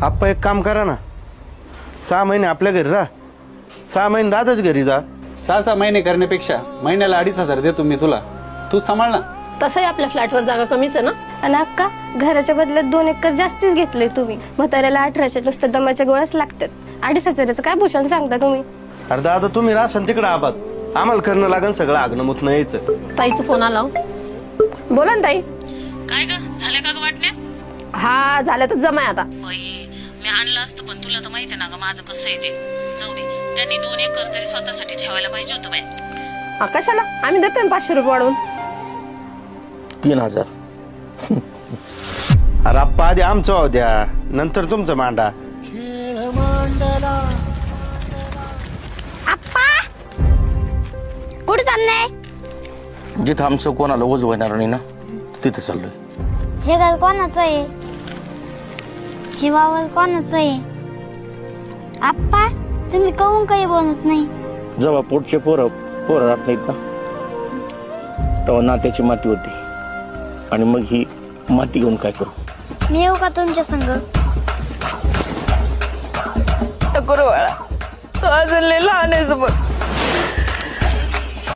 आप्पा एक काम करा ना, 6 महिने आपल्या घरी राहा, 6 महिने दादाच घरी जा. 6 महिने करण्यापेक्षा महिन्याला 2,500 देतो मी तुला, तू सांभाळ ना. तसंही आपल्या फ्लॅटवर जागा कमीच आहे ना. आणि अक्का, घराच्या बदल्यात 2 एकर जास्तीच घेतले तुम्ही. म्हाताऱ्याला 18च्या नुसतं दमाच्या गोळ्याच लागतात. 2,500 काय भूषण सांगता तुम्ही? अरे दादा तुम्ही राहसान तिकडे आबाद, आम्हाला करणं लागन सगळं आगणं मुतणं यायचं. ताईचा फोन आला. बोला ना ताई. काय ग झाल्या का ग वाटण्या? हा झालं तर जमाय आता. बाई मी आणलं असतं पण तुला तर माहिती ना ग माझं कसं आहे ते. जाऊ दे, त्यांनी 2 एकर तरी स्वतःसाठी ठेवायला पाहिजे होतं बाई. कशाला, आम्ही देतोय 500 रुपये वाढवून. 3,000. अरे आप्पा आधी आमचं वाहू द्या, नंतर तुमचं मांडा. कुठे चाललंय? जिथं आमचं कोणाला ओझ होणार नाही ना तिथं चाललोय. हे घर कोणाचं आहे? हे वावर कोणाचं आहे? आप्पा, तुम्ही कहून काही बोलत नाही? जेव्हा पोटचे पोरं राहत नाहीत ना, तेव्हा नात्याची माती होती. आणि मग ही माती घेऊन काय करू? मी येऊ का तुमच्या संग? नको रे बाळा, तो अजून लय लहान आहे.